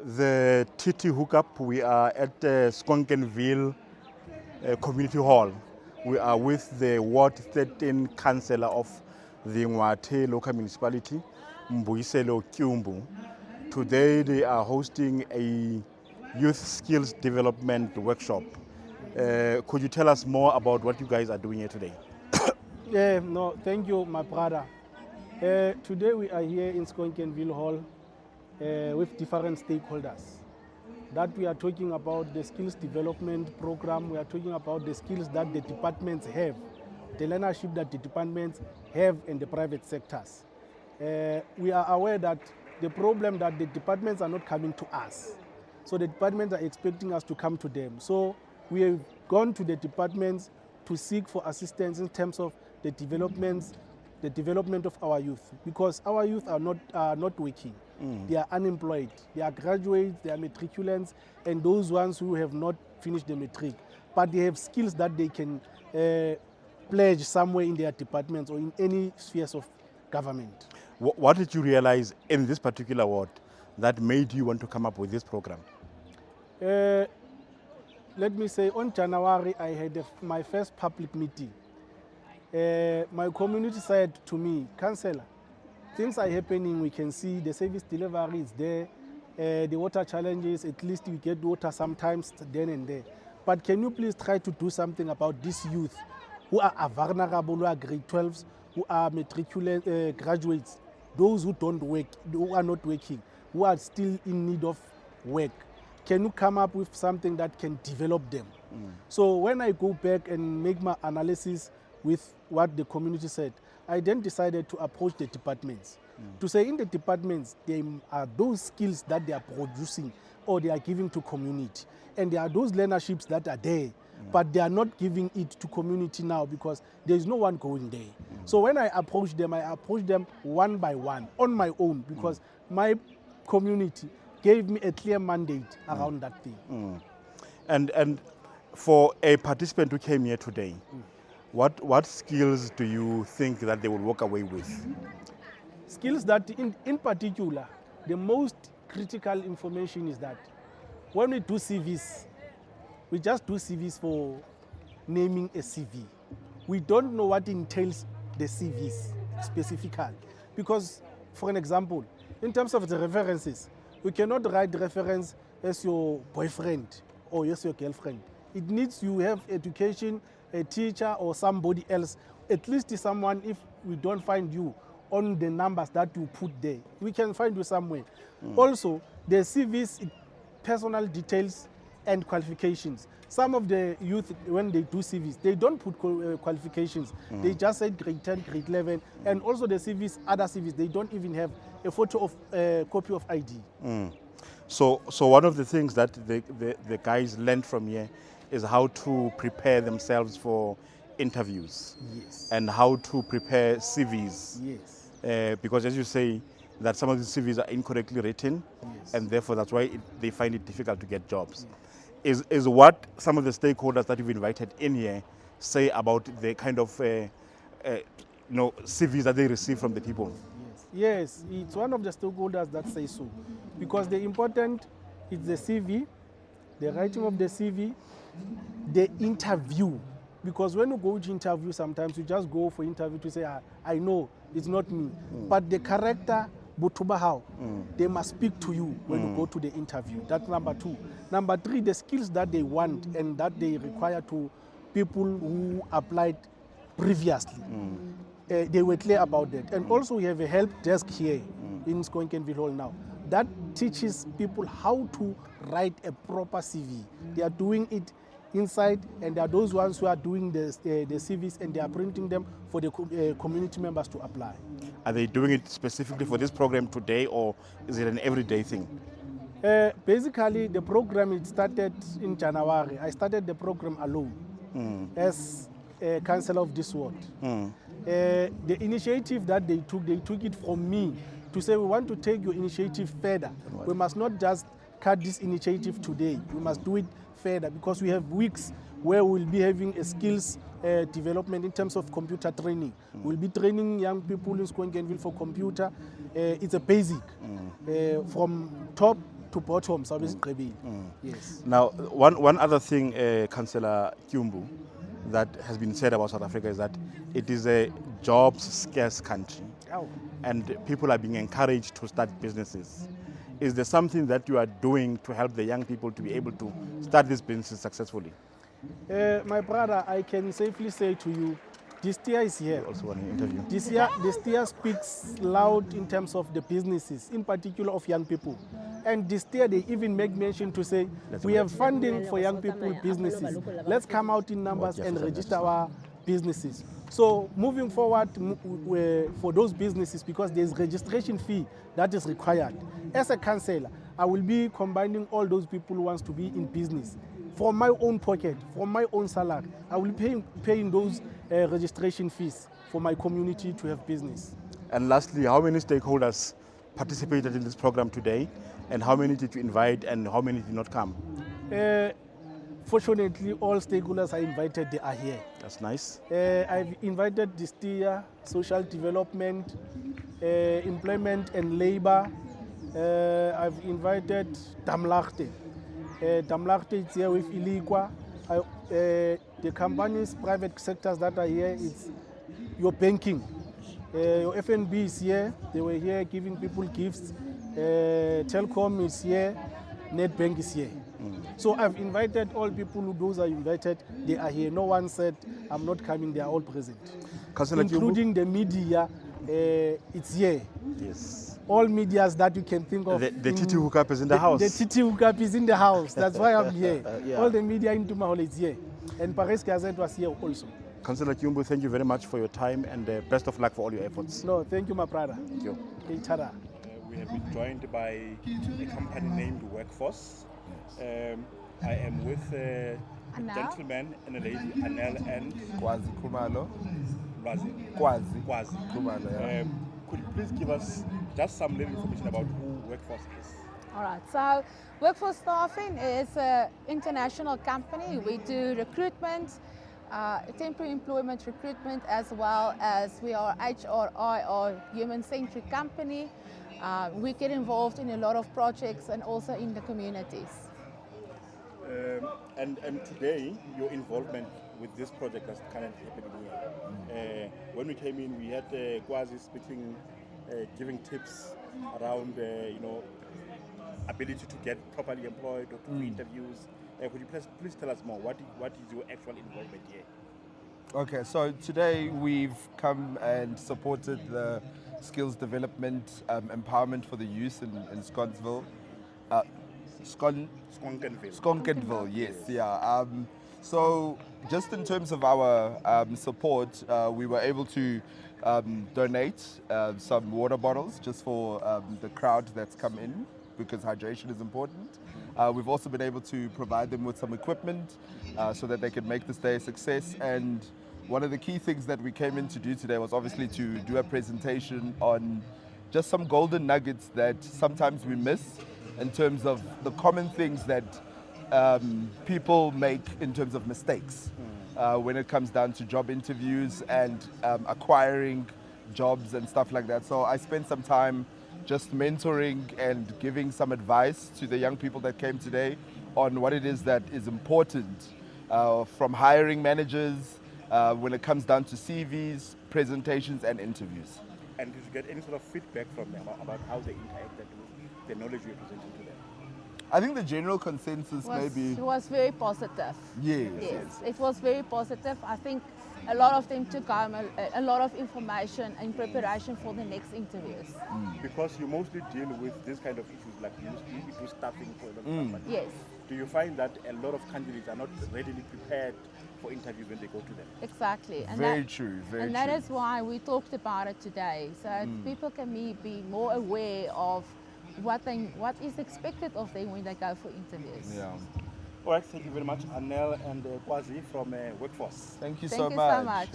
the TT hookup. We are at Skonkenville Community Hall. We are with the Ward 13 Councillor of the Ngwathe local municipality, Mbuyiselo Tyumbu. Today they are hosting a youth skills development workshop. Could you tell us more about what you guys are doing here today? Thank you, my brother. Today we are here in Skonkenville Hall with different stakeholders. That we are talking about the skills development program, we are talking about the skills that the departments have, the learnership that the departments have in the private sectors. We are aware that the problem that the departments are not coming to us. So the departments are expecting us to come to them. So we have gone to the departments to seek for assistance in terms of the development of our youth, because our youth are not working. They are unemployed. They are graduates, they are matriculants, and those ones who have not finished the matric. But they have skills that they can pledge somewhere in their departments or in any spheres of government. What did you realize in this particular ward that made you want to come up with this program? Let me say, on January, I had my first public meeting. My community said to me, Councillor, things are happening, we can see the service delivery is there, the water challenges, at least we get water sometimes then and there. But can you please try to do something about these youth who are vulnerable, who are grade 12s, who are matriculant graduates, those who don't work, who are not working, who are still in need of work. Can you come up with something that can develop them? So when I go back and make my analysis with what the community said, I then decided to approach the departments. To say in the departments, there are those skills that they are producing or they are giving to community. And there are those learnerships that are there, but they are not giving it to community now because there is no one going there. So when I approach them one by one on my own, because my community gave me a clear mandate around that thing. And for a participant who came here today, what skills do you think that they will walk away with? Skills that, in particular, the most critical information is that when we do CVs, we just do CVs for naming a CV. We don't know what entails the CVs specifically. Because, for an example, in terms of the references, you cannot write the reference as your boyfriend or as your girlfriend. It needs you have education, a teacher or somebody else, at least someone. If we don't find you on the numbers that you put there, we can find you somewhere. Also, the CVs, personal details and qualifications. Some of the youth, when they do CVs, they don't put qualifications. They just say grade 10, grade 11, and also the CVs, other CVs, they don't even have a photo of a copy of ID. So one of the things that the guys learned from here is how to prepare themselves for interviews. Yes. And how to prepare CVs. Yes. Because as you say, that some of the CVs are incorrectly written, Yes. and therefore that's why they find it difficult to get jobs. Yes. Is what some of the stakeholders that you've invited in here say about the kind of CVs that they receive from the people? Yes, it's one of the stakeholders that say so. Because the important is the CV, the writing of the CV, the interview. Because when you go to interview, sometimes you just go for interview to say, I know, it's not me. But the character, how they must speak to you when you go to the interview. That's number 2. Number 3, the skills that they want and that they require to people who applied previously. They were clear about that. And also we have a help desk here in Skonkenville Hall now that teaches people how to write a proper CV. They are doing it inside, and there are those ones who are doing the CVs and they are printing them for the community members to apply. Are they doing it specifically for this program today, or is it an everyday thing? Basically, the program, it started in January. I started the program alone as a councillor of this ward. The initiative that they took it from me to say, we want to take your initiative further. We must not just cut this initiative today. We must do it further, because we have weeks where we'll be having a skills development in terms of computer training. We'll be training young people in Skonkenville for computer. It's a basic from top to bottom, yes. Now, one other thing, Councillor Tyumbu, that has been said about South Africa is that it is a jobs-scarce country, and people are being encouraged to start businesses. Is there something that you are doing to help the young people to be able to start these businesses successfully? My brother, I can safely say to you, this year is here. We also want to interview. This year speaks loud in terms of the businesses, in particular of young people. And this year they even make mention to say, we have funding for young people businesses. Let's come out in numbers and register our businesses. So moving forward for those businesses, because there's registration fee that is required. As a councillor, I will be combining all those people who wants to be in business. From my own pocket, from my own salary, I will be paying those registration fees for my community to have business. And lastly, how many stakeholders participated in this program today, and how many did you invite, and how many did not come? Fortunately, all stakeholders I invited, they are here. That's nice. I've invited the STIA, Social Development, Employment and Labor. I've invited Damlachte. Damlachte is here with Ilikwa. The companies, private sectors that are here, it's your banking. Your FNB is here. They were here giving people gifts. Telcom is here. Netbank is here. So I've invited all people who those are invited. They are here. No one said I'm not coming. They are all present, including the media. It's here. Yes. All medias that you can think of. The TT hookup is in the house. The TT hookup is in the house. That's why I'm here. Yeah. All the media in Tumahole is here. And Paris Gazette was here also. Councillor Tyumbu, thank you very much for your time, and best of luck for all your efforts. No, thank you, my brother. Thank you. We have been joined by a company named Workforce. I am with a gentleman and a lady, Anel and Ngwathe Khumalo. Ngwathe Khumalo, yeah. Could you please give us just some little information about who Workforce is? All right, so Workforce Staffing is an international company. We do recruitment, temporary employment recruitment, as well as we are HRI or human-centric company. We get involved in a lot of projects and also in the communities. And today, your involvement with this project that's currently happening here. When we came in, we had Ngwathe speaking, giving tips around, ability to get properly employed or to do interviews. Could you please tell us more? What is your actual involvement here? Okay, so today we've come and supported the skills development empowerment for the youth in Scottsville. Skonkenville, yes, yeah. So just in terms of our support, we were able to donate some water bottles just for the crowd that's come in, because hydration is important. We've also been able to provide them with some equipment so that they can make this day a success. And one of the key things that we came in to do today was obviously to do a presentation on just some golden nuggets that sometimes we miss in terms of the common things that people make in terms of mistakes when it comes down to job interviews and acquiring jobs and stuff like that. So I spent some time just mentoring and giving some advice to the young people that came today on what it is that is important from hiring managers when it comes down to CVs, presentations and interviews. And did you get any sort of feedback from them about how they interacted with the knowledge you're presenting to them? I think the general consensus It was very positive. Yes. It was very positive. I think a lot of them took home a lot of information in preparation for the next interviews. Because you mostly deal with this kind of issues, like you do staffing for the company. Yes. Do you find that a lot of candidates are not readily prepared for interviews when they go to them? Exactly. And Very true. that is why we talked about it today, so people can be more aware of what is expected of them when they go for interviews. Yeah. All right, thank you very much, Anel and Ngwathe from Workforce. Thank you Thank so you much. so much.